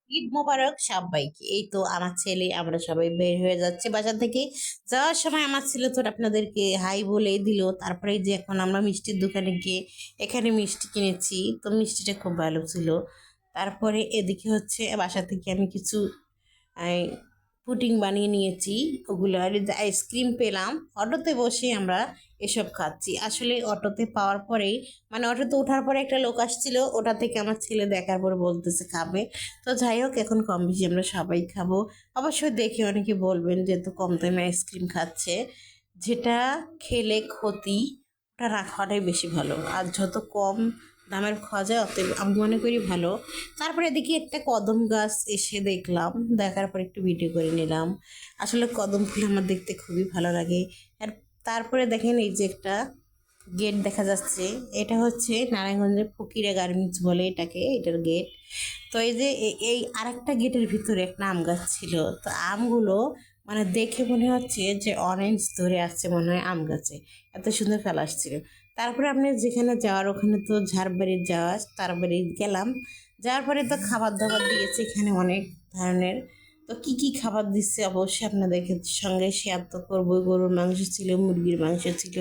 ঈদ মোবারক সবাইকে। এই তো আমার ছেলে আমরা সবাই বের হয়ে যাচ্ছে বাসা থেকে। যাওয়ার সময় আমার ছেলে তো আপনাদেরকে হাই বলে দিল। তারপরে এই যে এখন আমরা মিষ্টির দোকানে গিয়ে এখানে মিষ্টি কিনেছি, তো মিষ্টিটা খুব ভালো ছিল। তারপরে এদিকে হচ্ছে বাসা থেকে আমি কিছু এই পুডিং বানিয়ে নিয়েছি, ওগুলো আর এই যে আইসক্রিম পেলাম। অটোতে বসে আমরা এসব খাচ্ছি। আসলে অটোতে পাওয়ার পরেই মানে অটোতে ওঠার পরে একটা লোক আসছিল, ওটা থেকে আমার ছেলে দেখার পরে বলতেছে খাবে। তো যাই হোক, এখন কম বেশি আমরা সবাই খাবো। অবশ্যই দেখে অনেকে বলবেন যে এত কম দামে আইসক্রিম খাচ্ছে, যেটা খেলে ক্ষতি ওটা রাখাটাই বেশি ভালো। আর যত কম দামের খাওয়া যায় অতএব আমি মনে করি ভালো। তারপরে দেখি একটা কদম গাছ এসে দেখলাম, দেখার পর একটু ভিডিও করে নিলাম। আসলে কদম ফুল আমার দেখতে খুবই ভালো লাগে। আর তারপরে দেখেন এই যে একটা গেট দেখা যাচ্ছে, এটা হচ্ছে নারায়ণগঞ্জের ফকিরা গার্মেন্টস বলে এটাকে, এটার গেট। তো এই যে এই আরেকটা গেটের ভিতরে একটা আম গাছ ছিল। তো আমগুলো মানে দেখে মনে হচ্ছে যে অরেঞ্জ ধরে আসছে মনে হয় আম গাছে, এত সুন্দর ফল আসছিল। তারপরে আপনি যেখানে যাওয়ার ওখানে তো ঝাড়বাড়ি যাওয়া, তার বাড়ি গেলাম। যাওয়ার পরে তো খাবার দাবার দিয়েছে এখানে অনেক ধরনের। তো কি কি খাবার দিচ্ছে অবশ্যই আপনাদের সঙ্গে শেয়ার তো করবো। গরুর মাংস ছিল, মুরগির মাংস ছিল,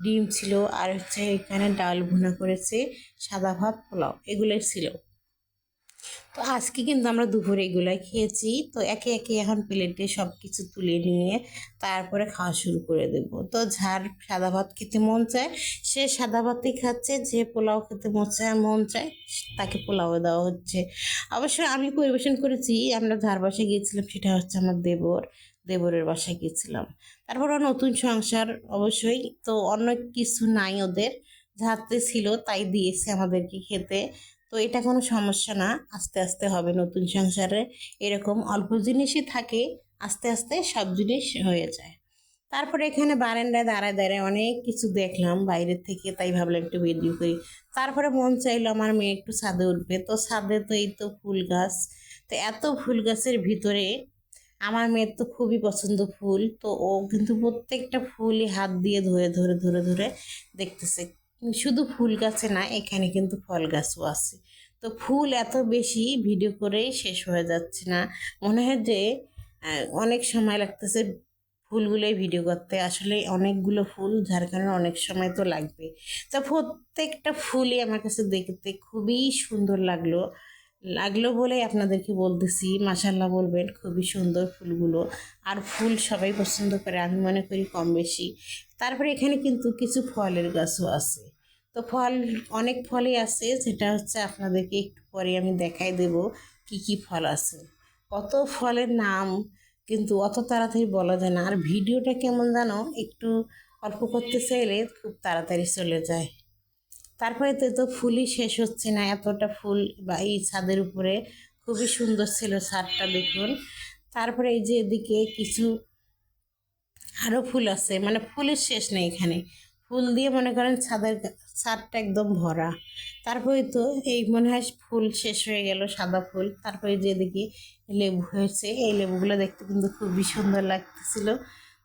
ডিম ছিল, আর হচ্ছে এখানে ডাল ভুনা করেছে, সাদা ভাত, পোলাও, এগুলোই ছিল। তো আজকে কিন্তু আমরা দুপুরে এগুলাই খেয়েছি। তো একে একে এখন প্লেটে সব কিছু তুলে নিয়ে তারপরে খাওয়া শুরু করে দেব। তো যার সাদা ভাত খেতে মন চায় সে সাদা ভাতই খাচ্ছে, যে পোলাও খেতে মন চায় তাকে পোলাও দেওয়া হচ্ছে। অবশ্য আমি পরিবেশন করেছি, আমরা যার বাসায় গিয়েছিলাম সেটা হচ্ছে আমার দেবরের বাসায় গিয়েছিলাম। তারপর নতুন সংসার অবশ্যই, তো অন্য কিছু নাই ওদের, যাতে ছিল তাই দিয়েছে আমাদেরকে খেতে। তো এটা কোনো সমস্যা না, আস্তে আস্তে হবে নতুন সংসারে। এরকম অল্প জিনিসই থাকে, আস্তে আস্তে সব জিনিস হয়ে যায়। তারপরে এখানে বারান্দায় দাঁড়ায় দাঁড়ায় অনেক কিছু দেখলাম বাইরের থেকে, তাই ভাবলাম একটু ভিডিও করি। তারপরে মন চাইলো আমার মেয়ে একটু ছাদে উঠবে, তো ছাদে তো এই তো ফুল গাছ। তো এত ফুল গাছের ভিতরে আমার মেয়ের তো খুবই পছন্দ ফুল, তো ও কিন্তু প্রত্যেকটা ফুলই হাত দিয়ে ধরে ধরে ধরে ধরে দেখতেছে। শুধু ফুল গাছে না, এখানে কিন্তু ফল গাছও আছে। তো ফুল এত বেশি ভিডিও করেই শেষ হয়ে যাচ্ছে না। মনে হয় যে অনেক সময় লাগতেছে ফুলগুলোই ভিডিও করতে। আসলে অনেকগুলো ফুল, যার কারণে অনেক সময় তো লাগবে। তো প্রত্যেকটা ফুলই আমার কাছে দেখতে খুবই সুন্দর লাগলো লাগলো বলেই আপনাদেরকে বলতেছি, মাশাল্লাহ বলবেন, খুবই সুন্দর ফুলগুলো। আর ফুল সবাই পছন্দ করে আমি মনে করি কম বেশি। তারপরে এখানে কিন্তু কিছু ফলের গাছও আছে। তো ফল, অনেক ফলই আছে, যেটা হচ্ছে আপনাদেরকে একটু পরে আমি দেখাই দেব কি কি ফল আছে। কত ফলের নাম কিন্তু অত তাড়াতাড়ি বলা যায় না। আর ভিডিওটা কেমন জানো, একটু অল্প করতে চাইলে খুব তাড়াতাড়ি চলে যায়। তারপরে তো তো ফুলই শেষ হচ্ছে না, এতটা ফুল বা এই ছাদের উপরে। খুবই সুন্দর ছিল ছাদটা, দেখুন। তারপরে এই যে এদিকে কিছু আরো ফুল আছে, মানে ফুলের শেষ নেই এখানে। ফুল দিয়ে মনে করেন ছাদটা একদম ভরা। তারপরে তো এই মনে হয় ফুল শেষ হয়ে গেল, সাদা ফুল। তারপরে যে এদিকে লেবু হয়েছে, এই লেবুগুলো দেখতে কিন্তু খুবই সুন্দর লাগতেছিল।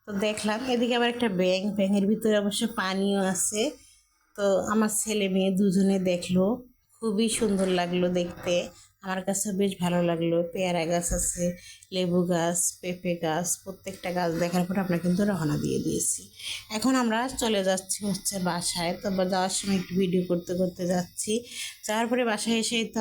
তো দেখলাম এদিকে আবার একটা ব্যাঙের ভিতরে অবশ্য পানিও আছে। তো আমার ছেলে মেয়ে দুজনে দেখলো, খুবই সুন্দর লাগলো দেখতে। আমার কাছে বেশ ভালো লাগলো। পেয়ারা গাছ আছে, লেবু গাছ, পেঁপে গাছ, প্রত্যেকটা গাছ দেখার পর আমরা কিন্তু রওনা দিয়ে দিয়েছি। এখন আমরা চলে যাচ্ছি হচ্ছে বাসায়। তো যাওয়ার সময় একটু ভিডিও করতে করতে যাচ্ছি। যাওয়ার পরে বাসায় এসে তো